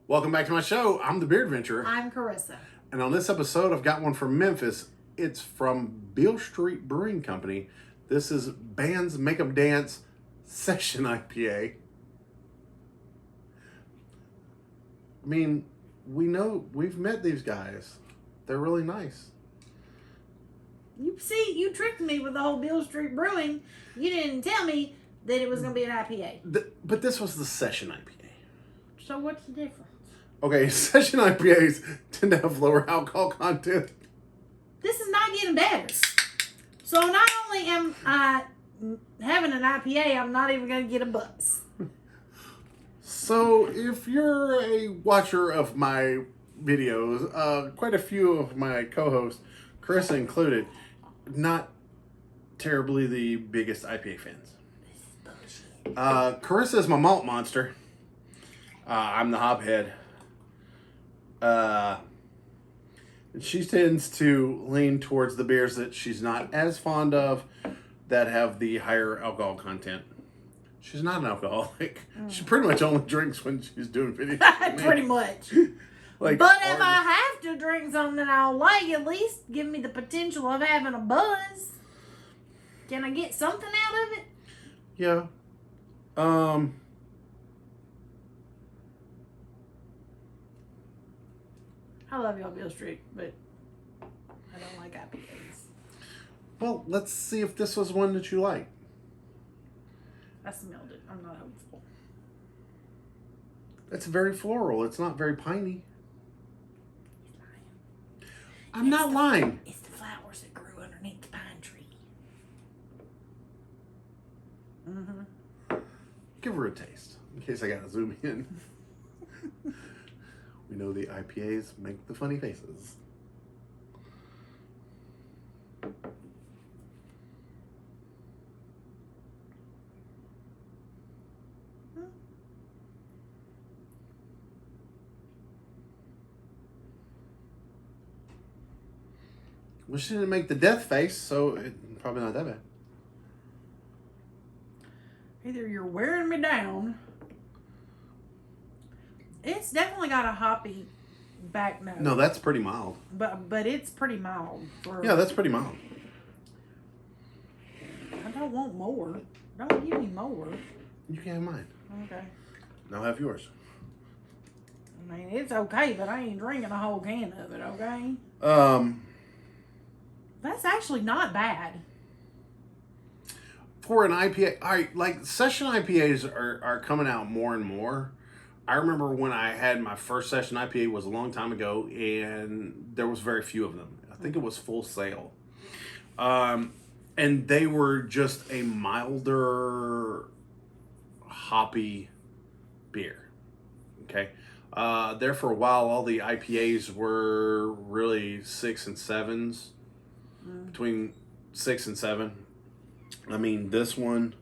Welcome back to my show. I'm the Beer Adventurer. I'm Carissa. And on this episode, I've got one from Memphis. It's from Beale Brewing Company. This is Bands Make 'em Dance Session IPA. I mean, we've met these guys. They're really nice. You tricked me with the whole Beale Street Brewing. You didn't tell me that it was going to be an IPA. But this was the Session IPA. So what's the difference? Okay, Session IPAs tend to have lower alcohol content. This is not getting better. So not only am I having an IPA, I'm not even going to get a buzz. So if you're a watcher of my videos, quite a few of my co-hosts, Carissa included, not terribly the biggest IPA fans. Carissa is my malt monster. I'm the hophead. She tends to lean towards the beers that she's not as fond of that have the higher alcohol content. She's not an alcoholic. She pretty much only drinks when she's doing videos. Pretty much. But if I have to drink something I like, at least give me the potential of having a buzz. Can I get something out of it? Yeah. I love y'all, Beale Street, but I don't like IPAs. Well, let's see if this was one that you like. I smelled it. I'm not hopeful. It's very floral. It's not very piney. I'm not lying. It's the flowers that grew underneath the pine tree. Mm-hmm. Give her a taste, in case I gotta zoom in. We know the IPAs make the funny faces. Well, she didn't make the death face, so it's probably not that bad. Either you're wearing me down. It's definitely got a hoppy back note. No, that's pretty mild. But it's pretty mild. Yeah, that's pretty mild. I don't want more. Don't give me more. You can have mine. Okay. Now have yours. I mean, it's okay, but I ain't drinking a whole can of it, okay? That's actually not bad. For an IPA, like session IPAs are coming out more and more. I remember when I had my first session IPA was a long time ago, and there was very few of them. I think it was Full Sail. And they were just a milder, hoppy beer. Okay. There for a while, all the IPAs were really 6 and 7s. Between 6 and 7. I mean, this one,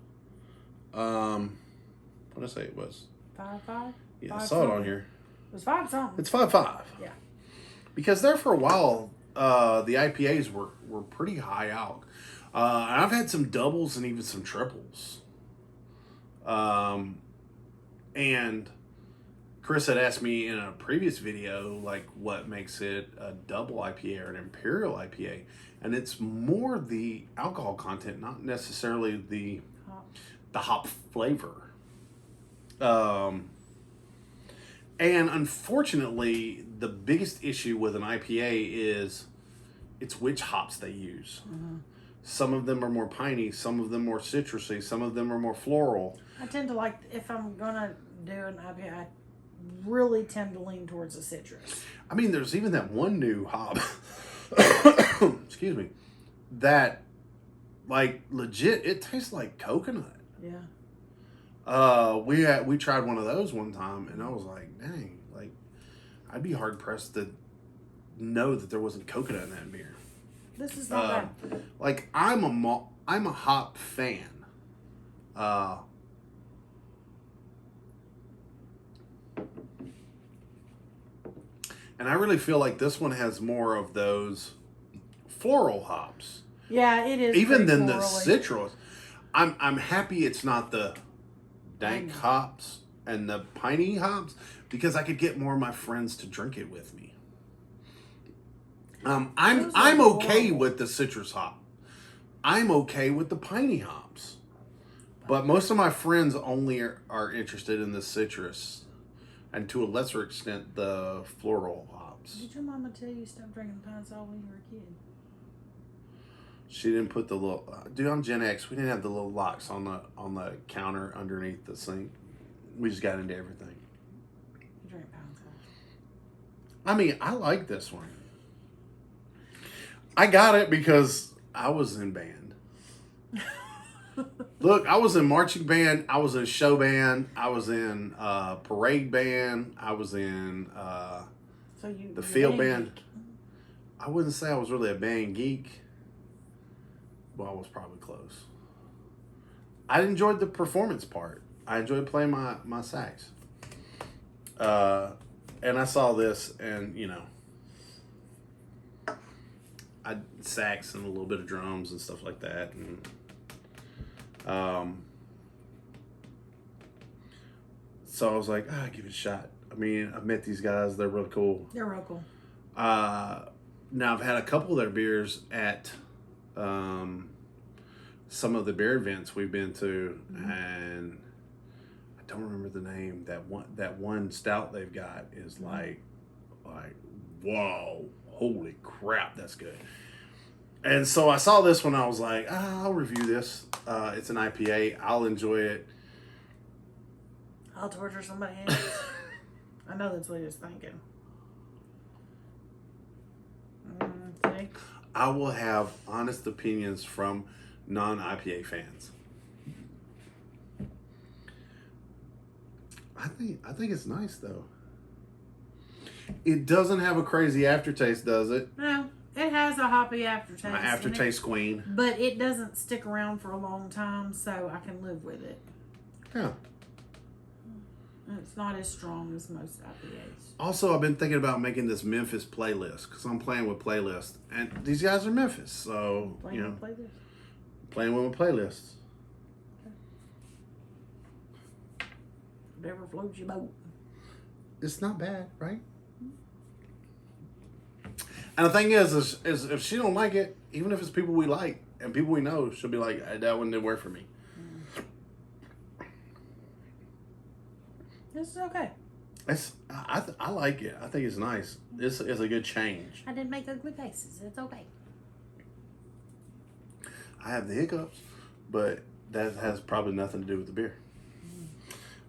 what did I say it was? 5.5? Yeah, I saw it on here. It was 5 something. It's 5.5. Yeah. Because there for a while, the IPAs were pretty high alc. And I've had some doubles and even some triples. And Chris had asked me in a previous video, like, what makes it a double IPA or an imperial IPA. And it's more the alcohol content, not necessarily the hop flavor. And unfortunately, the biggest issue with an IPA is it's which hops they use. Mm-hmm. Some of them are more piney, some of them more citrusy, some of them are more floral. I tend to like, if I'm going to do an IPA, I really tend to lean towards the citrus. I mean, there's even that one new hop, excuse me, that, like, legit, it tastes like coconut. Yeah. We tried one of those one time, and I was like, dang, like, I'd be hard pressed to know that there wasn't coconut in that beer. This is not bad. Like, I'm a hop fan. And I really feel like this one has more of those floral hops. Yeah, it is. Even than florally. the citrus. I'm happy it's not the dank hops and the piney hops, because I could get more of my friends to drink it with me. I'm okay with the citrus hop. I'm okay with the piney hops. But most of my friends only are interested in the citrus, and to a lesser extent, the floral hops. Did your mama tell you stop drinking pine sol when you were a kid? She didn't put the little. Dude, I'm Gen X. We didn't have the little locks on the counter underneath the sink. We just got into everything. You drink pine sol. I mean, I like this one. I got it because I was in band. Look, I was in marching band. I was in show band. I was in parade band. I was in the field band. Geek. I wouldn't say I was really a band geek. Well, I was probably close. I enjoyed the performance part. I enjoyed playing my sax. And I saw this, and I sax and a little bit of drums and stuff like that, and so I was like, give it a shot. I mean, I've met these guys; they're really cool. They're real cool. Now I've had a couple of their beers at some of the beer events we've been to, and I don't remember the name. That one stout they've got is like whoa, holy crap, that's good. And so I saw this one. I was like, I'll review this. It's an IPA. I'll enjoy it. I'll torture somebody else. I know that's what he was thinking. See? I will have honest opinions from non-IPA fans. I think it's nice though. It doesn't have a crazy aftertaste, does it? No, it has a hoppy aftertaste. My aftertaste queen. But it doesn't stick around for a long time, so I can live with it. Yeah. And it's not as strong as most IPAs. Also, I've been thinking about making this Memphis playlist because I'm playing with playlists, and these guys are Memphis, so Playing with playlists. Playing with my playlists. Whatever floats your boat. It's not bad, right? And the thing is if she don't like it, even if it's people we like and people we know, she'll be like, hey, that one didn't work for me. It's okay. I like it. I think it's nice. It's a good change. I didn't make ugly faces. It's okay. I have the hiccups, but that has probably nothing to do with the beer.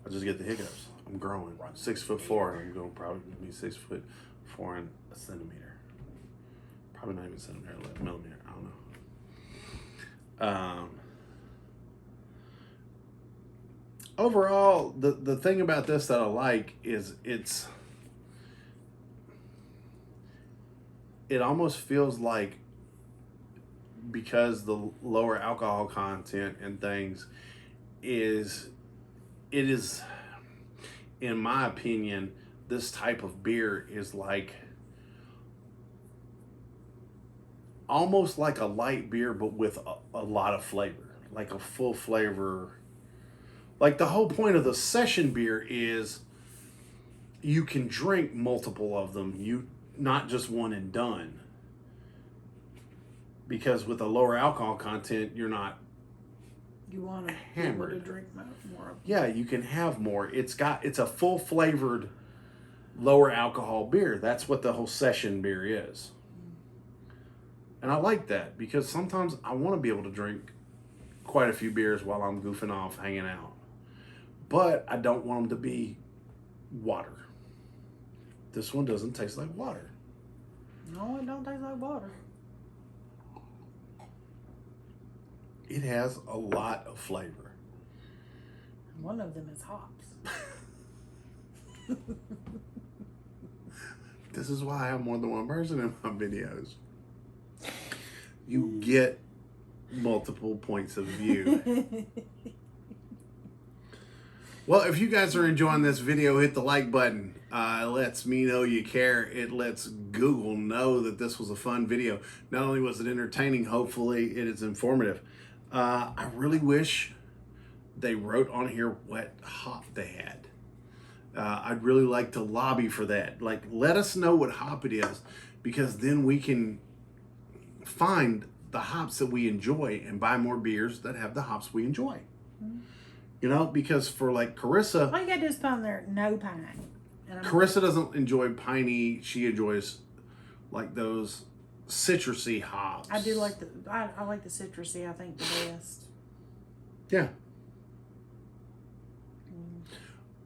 I just get the hiccups. I'm growing. 6'4", I'm going to probably be 6'4" and a centimeter. Probably not even centimeter, like millimeter. I don't know. Overall, the thing about this that I like is it almost feels like, because the lower alcohol content and things is in my opinion, this type of beer is like almost like a light beer, but with a lot of flavor, like a full flavor. Like the whole point of the session beer is you can drink multiple of them, not just one and done. Because with a lower alcohol content, you're not You want to hammered. be able to drink more of it. Yeah, you can have more. It's a full flavored, lower alcohol beer. That's what the whole session beer is. And I like that because sometimes I want to be able to drink quite a few beers while I'm goofing off, hanging out. But I don't want them to be water. This one doesn't taste like water. No, it don't taste like water. It has a lot of flavor. One of them is hops. This is why I have more than one person in my videos. You get multiple points of view. Well, if you guys are enjoying this video, hit the like button. It lets me know you care. It lets Google know that this was a fun video. Not only was it entertaining, hopefully it is informative. I really wish they wrote on here what hop they had. I'd really like to lobby for that. Like, let us know what hop it is, because then we can find the hops that we enjoy and buy more beers that have the hops we enjoy. Mm-hmm. You know, because for like Carissa, all you gotta do is put on there no pine. Carissa doesn't enjoy piney. She enjoys like those citrusy hops. I do like I like the citrusy. I think the best. Yeah.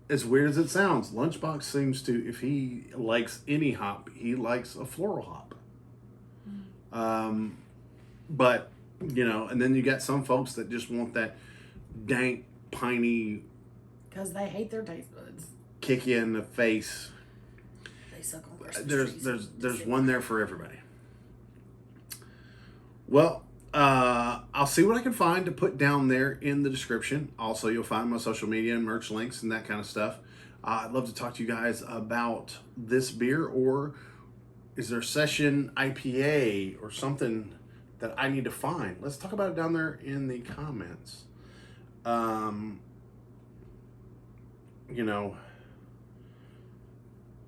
As weird as it sounds, Lunchbox seems to, if he likes any hop, he likes a floral hop. But, you know, and then you got some folks that just want that dank, piney. Because they hate their taste buds. Kick you in the face. They suck on Christmas trees. There's one there for everybody. Well, I'll see what I can find to put down there in the description. Also, you'll find my social media and merch links and that kind of stuff. I'd love to talk to you guys about this beer, or is there Session IPA or something that I need to find? Let's talk about it down there in the comments. You know,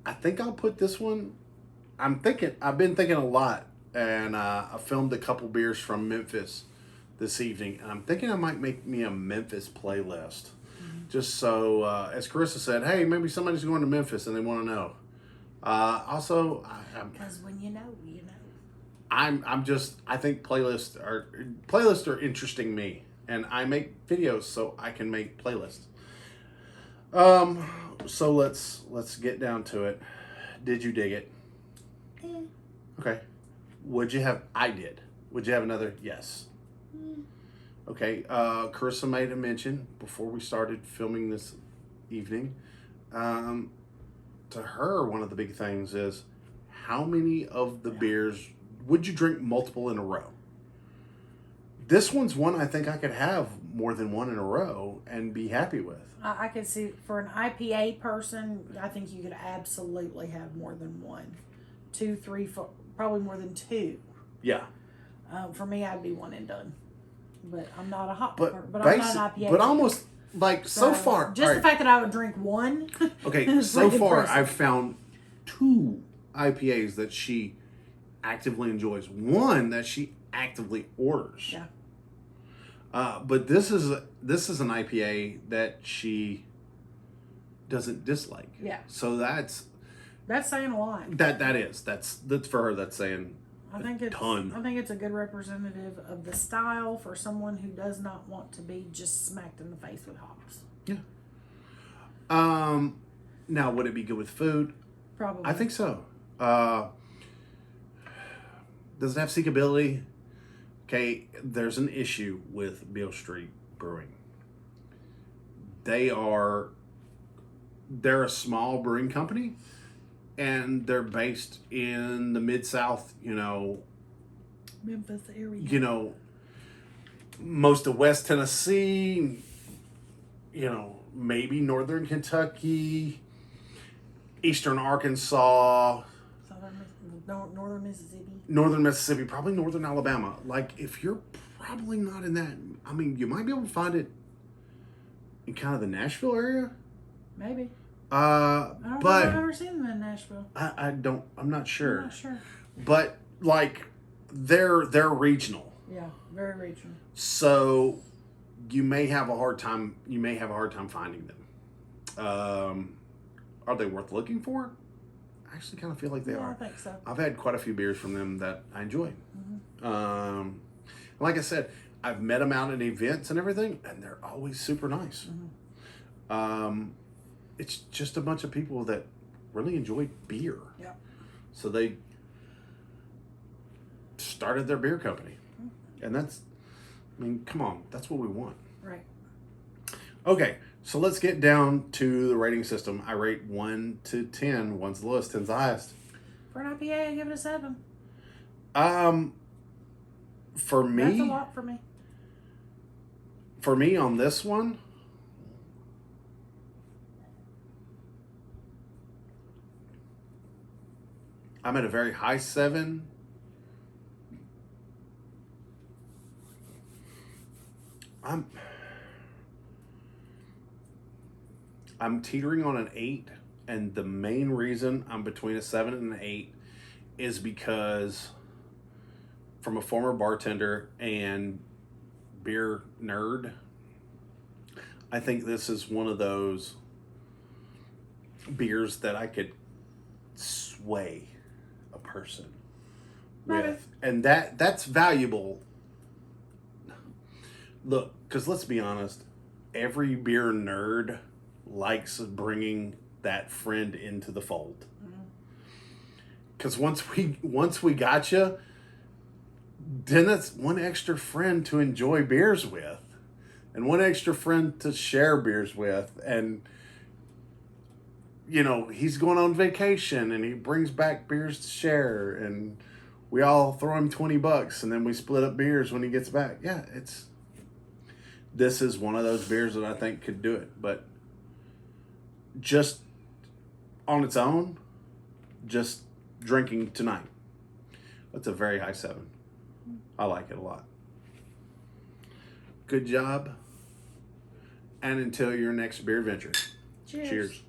I think I'll put this one. I've been thinking a lot. And I filmed a couple beers from Memphis this evening. And I'm thinking I might make me a Memphis playlist. Mm-hmm. Just so, as Carissa said, hey, maybe somebody's going to Memphis and they want to know. Also, because when you know, you know. I think playlists are interesting me. And I make videos so I can make playlists. So let's get down to it. Did you dig it? Yeah. Okay. Would you have? I did. Would you have another? Yes. Okay. Carissa made a mention before we started filming this evening. To her, one of the big things is how many of the beers would you drink multiple in a row? This one's one I think I could have more than one in a row and be happy with. I could see for an IPA person, I think you could absolutely have more than one, 2, 3, 4. Probably more than 2. Yeah. For me, I'd be one and done. But I'm not a hop. But I'm not an IPA. But almost like so far. Just the fact that I would drink one. Okay, so far I've found 2 IPAs that she actively enjoys. One that she actively orders. Yeah. But this is an IPA that she doesn't dislike. Yeah. So that's saying a lot. That's for her. That's saying I think it's ton. I think it's a good representative of the style for someone who does not want to be just smacked in the face with hops. Yeah. Now, would it be good with food? Probably. I think so. Does it have seekability? Okay, there's an issue with Beale Street Brewing. They're a small brewing company. And they're based in the Mid-South, you know. Memphis area. You know, most of West Tennessee, you know, maybe Northern Kentucky, Eastern Arkansas. Northern Mississippi. Northern Mississippi, probably Northern Alabama. Like, if you're probably not in that, I mean, you might be able to find it in kind of the Nashville area. Maybe. But I've never seen them in Nashville. I'm not sure. I'm not sure. But like they're regional. Yeah, very regional. So you may have a hard time finding them. Are they worth looking for? I actually kind of feel like they are. I think so. I've had quite a few beers from them that I enjoy. Mm-hmm. Like I said, I've met them out at events and everything, and they're always super nice. Mm-hmm. It's just a bunch of people that really enjoy beer. Yeah. So they started their beer company. Mm-hmm. And that's, I mean, come on, that's what we want. Right. Okay, so let's get down to the rating system. I rate 1 to 10. 1's the lowest, 10's the highest. For an IPA, I give it a 7. For me, that's a lot for me. For me on this one, I'm at a very high 7. I'm teetering on an 8, and the main reason I'm between a 7 and an 8 is because from a former bartender and beer nerd, I think this is one of those beers that I could sway a person with, and that's valuable. Look, because let's be honest, every beer nerd likes bringing that friend into the fold. Because once we got you, then it's one extra friend to enjoy beers with, and one extra friend to share beers with, and he's going on vacation and he brings back beers to share, and we all throw him $20 and then we split up beers when he gets back. Yeah, this is one of those beers that I think could do it, but just on its own, just drinking tonight, that's a very high 7. I like it a lot. Good job. And until your next beer venture. Cheers. Cheers.